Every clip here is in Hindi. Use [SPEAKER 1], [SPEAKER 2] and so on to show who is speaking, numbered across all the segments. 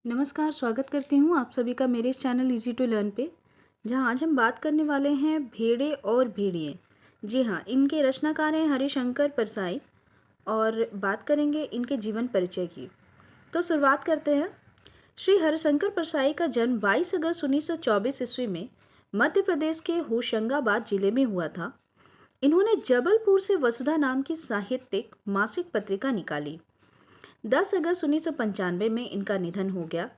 [SPEAKER 1] नमस्कार, स्वागत करती हूँ आप सभी का मेरे इस चैनल इजी टू लर्न पे। जहाँ आज हम बात करने वाले हैं भेड़े और भेड़िए। जी हाँ, इनके रचनाकार हैं हरिशंकर परसाई और बात करेंगे इनके जीवन परिचय की। तो शुरुआत करते हैं। श्री हरिशंकर परसाई का जन्म 22 अगस्त 1924 ईस्वी में मध्य प्रदेश के होशंगाबाद जिले में हुआ था। इन्होंने जबलपुर से वसुधा नाम की साहित्यिक मासिक पत्रिका निकाली। 10 अगस्त 1995 में इनका निधन हो गया।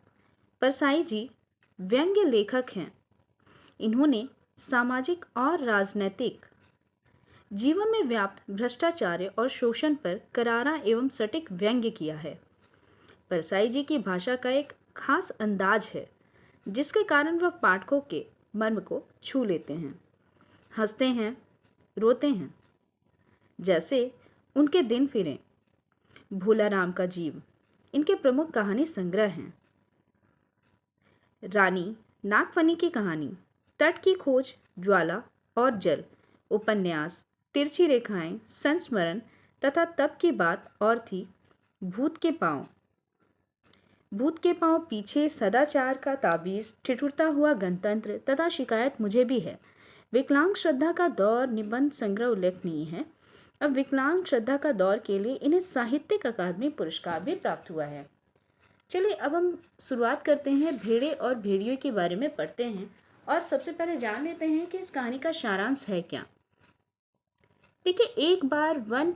[SPEAKER 1] परसाई जी व्यंग्य लेखक हैं। इन्होंने सामाजिक और राजनैतिक जीवन में व्याप्त भ्रष्टाचार और शोषण पर करारा एवं सटीक व्यंग्य किया है। परसाई जी की भाषा का एक खास अंदाज है जिसके कारण वह पाठकों के मर्म को छू लेते हैं, हंसते हैं, रोते हैं। जैसे उनके दिन फिरे, भोला राम का जीव इनके प्रमुख कहानी संग्रह हैं। रानी नागफनी की कहानी, तट की खोज, ज्वाला और जल उपन्यास, तिरछी रेखाएं, संस्मरण तथा तब की बात और थी, भूत के पांव, पीछे, सदाचार का ताबीज, ठिठुरता हुआ गणतंत्र तथा शिकायत मुझे भी है। विकलांग श्रद्धा का दौर निबंध संग्रह उल्लेखनीय है। अब विकलांग श्रद्धा का दौर के लिए इन्हें साहित्यिक अकादमी पुरस्कार भी प्राप्त हुआ है। चलिए अब हम शुरुआत करते हैं, भेड़े और भेड़ियों के बारे में पढ़ते हैं और सबसे पहले जान लेते हैं कि इस कहानी का सारांश है क्या। देखिए, एक बार वन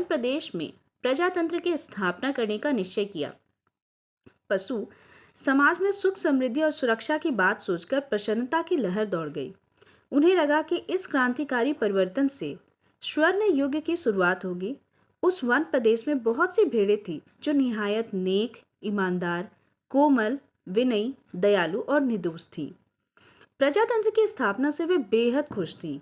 [SPEAKER 1] प्रदेश में प्रजातंत्र की स्थापना करने का निश्चय किया। पशु समाज में सुख, समृद्धि और सुरक्षा की बात सोचकर प्रसन्नता की लहर दौड़ गई। उन्हें लगा कि इस क्रांतिकारी परिवर्तन से स्वर्ण युग की शुरुआत होगी। उस वन प्रदेश में बहुत सी भेड़ें थीं जो निहायत नेक, ईमानदार, कोमल, विनयी, दयालु और निर्दोष थीं। प्रजातंत्र की स्थापना से वे बेहद खुश थीं।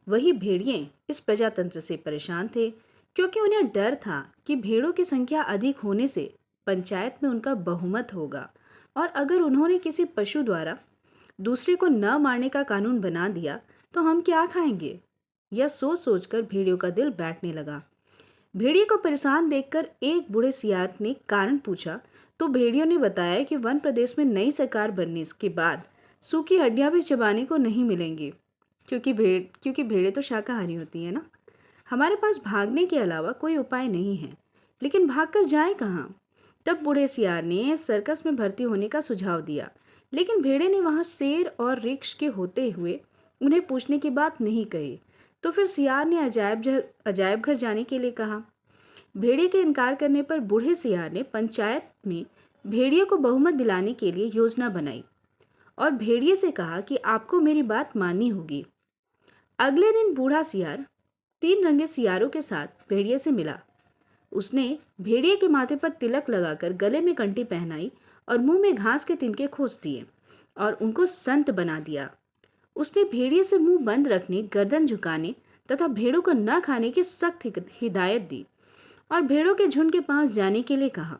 [SPEAKER 1] वही भेड़िए इस प्रजातंत्र से परेशान थे क्योंकि उन्हें डर था कि भेड़ों की संख्या अधिक होने से पंचायत में उनका बहुमत होगा और अगर उन्होंने किसी पशु द्वारा दूसरे को न मारने का कानून बना दिया तो हम क्या खाएंगे। यह सोच सोचकर भेड़ियों का दिल बैठने लगा। भेड़िए को परेशान देखकर एक बूढ़े सियार ने कारण पूछा तो भेड़ियों ने बताया कि वन प्रदेश में नई सरकार बनने के बाद सूखी हड्डियां भी चबाने को नहीं मिलेंगी क्योंकि भेड़ें तो शाकाहारी होती है ना। हमारे पास भागने के अलावा कोई उपाय नहीं है, लेकिन भागकर जाएं कहाँ। तब बूढ़े सियार ने सर्कस में भर्ती होने का सुझाव दिया, लेकिन भेड़े ने वहां शेर और रिक्श के होते हुए उन्हें पूछने की बात नहीं कही। तो फिर सियार ने अजायब घर जाने के लिए कहा। भेड़िए के इनकार करने पर बूढ़े सियार ने पंचायत में भेड़िए को बहुमत दिलाने के लिए योजना बनाई और भेड़िए से कहा कि आपको मेरी बात माननी होगी। अगले दिन बूढ़ा सियार 3 रंगे सियारों के साथ भेड़िए से मिला। उसने भेड़िए के माथे पर तिलक लगाकर गले में कंठी पहनाई और मुंह में घास के तिनके खोस दिए और उनको संत बना दिया। उसने भेड़िए से मुंह बंद रखने, गर्दन झुकाने तथा भेड़ों को न खाने की सख्त हिदायत दी और भेड़ों के झुंड के पास जाने के लिए कहा।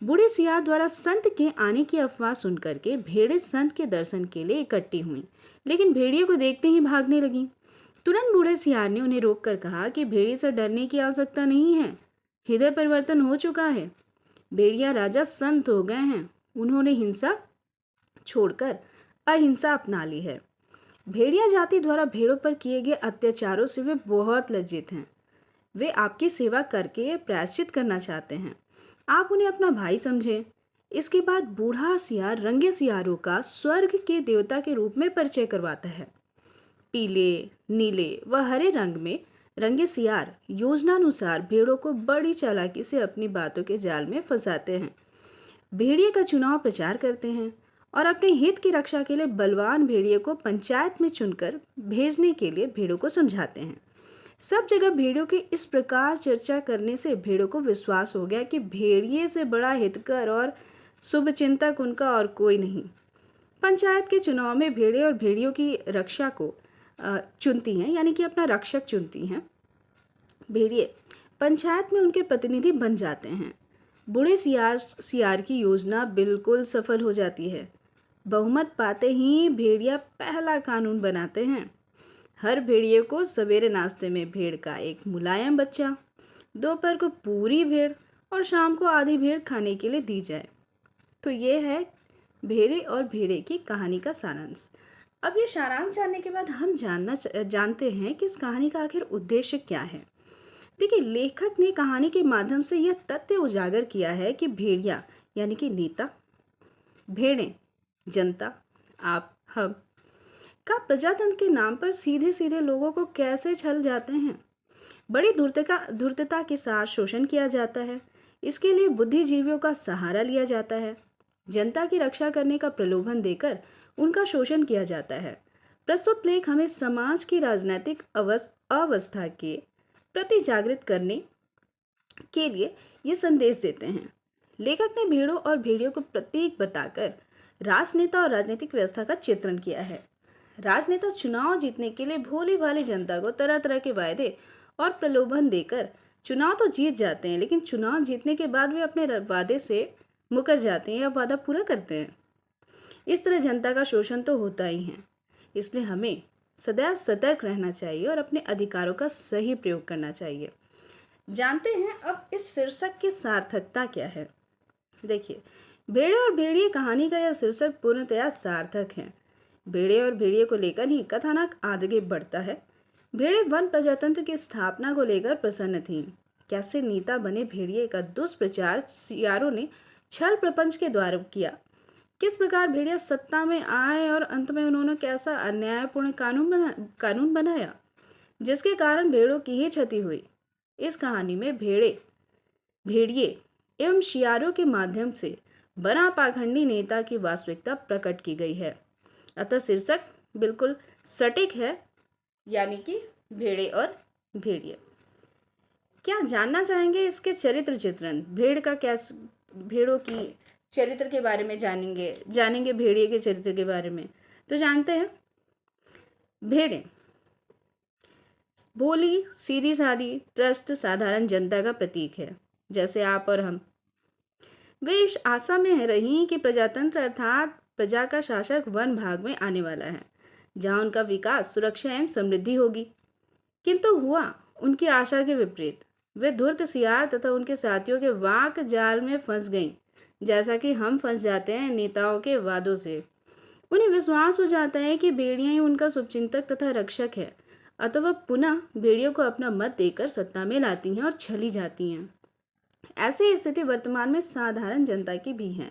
[SPEAKER 1] बूढ़े सियार द्वारा संत के आने की अफवाह सुनकर के भेड़ें संत के दर्शन के लिए इकट्ठी हुईं, लेकिन भेड़िए को देखते ही भागने लगीं। तुरंत बूढ़े सियार ने उन्हें रोककर कहा कि भेड़िए से डरने की आवश्यकता नहीं है, हृदय परिवर्तन हो चुका है। भेड़िया राजा संत हो गए हैं, उन्होंने हिंसा छोड़कर अहिंसा अपना ली है। भेड़िया जाति द्वारा भेड़ों पर किए गए अत्याचारों से वे बहुत लज्जित हैं। वे आपकी सेवा करके प्रायश्चित करना चाहते हैं। आप उन्हें अपना भाई समझें। इसके बाद बूढ़ा सियार रंगे सियारों का स्वर्ग के देवता के रूप में परिचय करवाता है। पीले, नीले व हरे रंग में रंगे सियार योजनानुसार भेड़ों को बड़ी चालाकी से अपनी बातों के जाल में फंसाते हैं। भेड़िए का चुनाव प्रचार करते हैं और अपने हित की रक्षा के लिए बलवान भेड़िए को पंचायत में चुनकर भेजने के लिए भेड़ों को समझाते हैं। सब जगह भेड़ियों की इस प्रकार चर्चा करने से भेड़ों को विश्वास हो गया कि भेड़िए से बड़ा हितकर और शुभचिंतक उनका और कोई नहीं। पंचायत के चुनाव में भेड़े और भेड़ियों की रक्षा को चुनती हैं, यानी कि अपना रक्षक चुनती हैं। भेड़िए पंचायत में उनके प्रतिनिधि बन जाते हैं। बूढ़े सियार की योजना बिल्कुल सफल हो जाती है। बहुमत पाते ही भेड़िया पहला कानून बनाते हैं। हर भेड़िए को सवेरे नाश्ते में भेड़ का एक मुलायम बच्चा, दोपहर को पूरी भेड़ और शाम को आधी भेड़ खाने के लिए दी जाए। तो ये है भेड़े और भेड़े की कहानी का सारांश। अब ये सारांश जानने के बाद हम जानते हैं कि इस कहानी का आखिर उद्देश्य क्या है। देखिए, लेखक ने कहानी के माध्यम से यह तथ्य उजागर किया है कि भेड़िया यानी कि नेता, भेड़ें जनता, आप, हम का प्रजातंत्र के नाम पर सीधे सीधे लोगों को कैसे छल जाते हैं। बड़ी धूर्तता के साथ शोषण किया जाता है। इसके लिए बुद्धिजीवियों का सहारा लिया जाता है। जनता की रक्षा करने का प्रलोभन देकर उनका शोषण किया जाता है। प्रस्तुत लेख हमें समाज की राजनीतिक अवस्था के प्रति जागृत करने के लिए ये संदेश देते हैं। लेखक ने भेड़ों और भेड़ियों को प्रतीक बताकर राजनेता और राजनीतिक व्यवस्था का चित्रण किया है। राजनेता चुनाव जीतने के लिए भोली भाली जनता को तरह तरह के वायदे और प्रलोभन देकर चुनाव तो जीत जाते हैं, लेकिन चुनाव जीतने के बाद वे अपने वादे से मुकर जाते हैं या वादा पूरा करते हैं। इस तरह जनता का शोषण तो होता ही है। इसलिए हमें सदैव सतर्क रहना चाहिए और अपने अधिकारों का सही प्रयोग करना चाहिए। जानते हैं अब इस शीर्षक की सार्थकता क्या है। देखिए, भेड़े और भेड़िए कहानी का यह शीर्षक पूर्णतया सार्थक है। भेड़े और भेड़िए को लेकर ही कथानक आगे बढ़ता है। भेड़े वन प्रजातंत्र की स्थापना को लेकर प्रसन्न थीं। कैसे नेता बने भेड़िए का दुष्प्रचार सियारों ने छल प्रपंच के द्वारा किया। किस प्रकार भेड़िया सत्ता में आए और अंत में उन्होंने कैसा अन्यायपूर्ण कानून बनाया जिसके कारण भेड़ों की ही क्षति हुई। इस कहानी में भेड़िए एवं शियारों के माध्यम से बना पाखंडी नेता की वास्तविकता प्रकट की गई है। अतः शीर्षक बिल्कुल सटीक है, यानी कि भेड़े और भेड़िए। क्या जानना चाहेंगे इसके चरित्र चित्रण, भेड़ों की चरित्र के बारे में जानेंगे भेड़िए के चरित्र के बारे में। तो जानते हैं, भेड़ें भोली सीधी सादी त्रस्त साधारण जनता का प्रतीक है, जैसे आप और हम। वे इस आशा में रही कि प्रजातंत्र अर्थात प्रजा का शासक वन भाग में आने वाला है, जहां उनका विकास, सुरक्षा एवं समृद्धि होगी। किंतु हुआ उनकी आशा के विपरीत। वे धूर्त सियार तथा उनके साथियों के वाक जाल में फंस गईं, जैसा कि हम फंस जाते हैं नेताओं के वादों से। उन्हें विश्वास हो जाता है कि भेड़िया ही उनका शुभचिंतक तथा रक्षक है, अतः वह पुनः भेड़ियों को अपना मत देकर सत्ता में लाती हैं और छली जाती हैं। ऐसी स्थिति वर्तमान में साधारण जनता की भी है।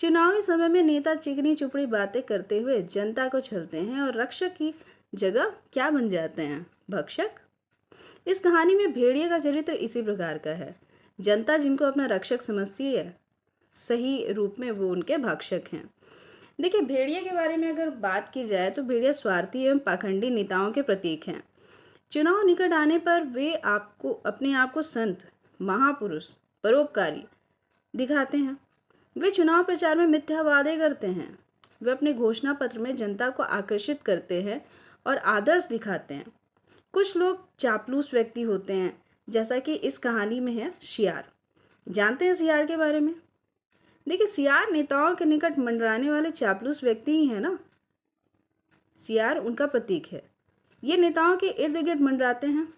[SPEAKER 1] चुनावी समय में नेता चिकनी चुपड़ी बातें करते हुए जनता को छलते हैं और रक्षक की जगह क्या बन जाते हैं, भक्षक। इस कहानी में भेड़िए का चरित्र इसी प्रकार का है। जनता जिनको अपना रक्षक समझती है, सही रूप में वो उनके भक्षक हैं। देखिए, भेड़िए के बारे में अगर बात की जाए तो भेड़िया स्वार्थी एवं पाखंडी नेताओं के प्रतीक हैं। चुनाव निकट आने पर वे अपने आप को संत, महापुरुष, परोपकारी दिखाते हैं। वे चुनाव प्रचार में मिथ्या वादे करते हैं। वे अपने घोषणा पत्र में जनता को आकर्षित करते हैं और आदर्श दिखाते हैं। कुछ लोग चापलूस व्यक्ति होते हैं, जैसा कि इस कहानी में है सियार। जानते हैं सियार के बारे में। देखिए, सियार नेताओं के निकट मंडराने वाले चापलूस व्यक्ति ही है ना। सियार उनका प्रतीक है। ये नेताओं के इर्द गिर्द मंडराते हैं,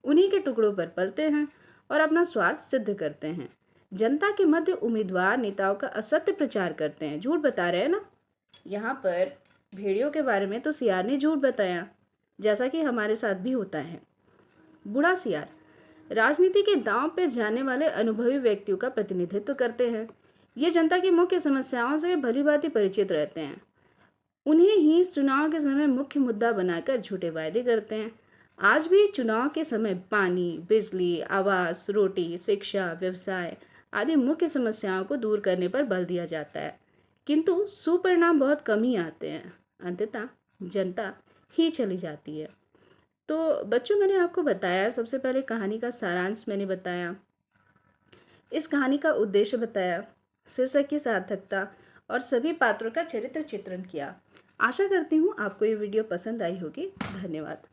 [SPEAKER 1] उन्हीं के टुकड़ों पर पलते हैं और अपना स्वार्थ सिद्ध करते हैं। जनता के मध्य उम्मीदवार नेताओं का असत्य प्रचार करते हैं, झूठ बता रहे हैं ना। यहाँ पर भेड़ियों के बारे में तो सियार ने झूठ बताया, जैसा कि हमारे साथ भी होता है। बूढ़ा सियार राजनीति के दांव पे जाने वाले अनुभवी व्यक्तियों का प्रतिनिधित्व करते हैं। ये जनता की मुख्य समस्याओं से भलीभांति परिचित रहते हैं। उन्हें ही चुनाव के समय मुख्य मुद्दा बनाकर झूठे वायदे करते हैं। आज भी चुनाव के समय पानी, बिजली, आवास, रोटी, शिक्षा, व्यवसाय आदि मुख्य समस्याओं को दूर करने पर बल दिया जाता है, किंतु सुपरिणाम बहुत कम ही आते हैं। अंततः जनता ही चली जाती है। तो बच्चों, मैंने आपको बताया, सबसे पहले कहानी का सारांश मैंने बताया, इस कहानी का उद्देश्य बताया, शीर्षक की सार्थकता और सभी पात्रों का चरित्र चित्रण किया। आशा करती हूँ आपको ये वीडियो पसंद आई होगी। धन्यवाद।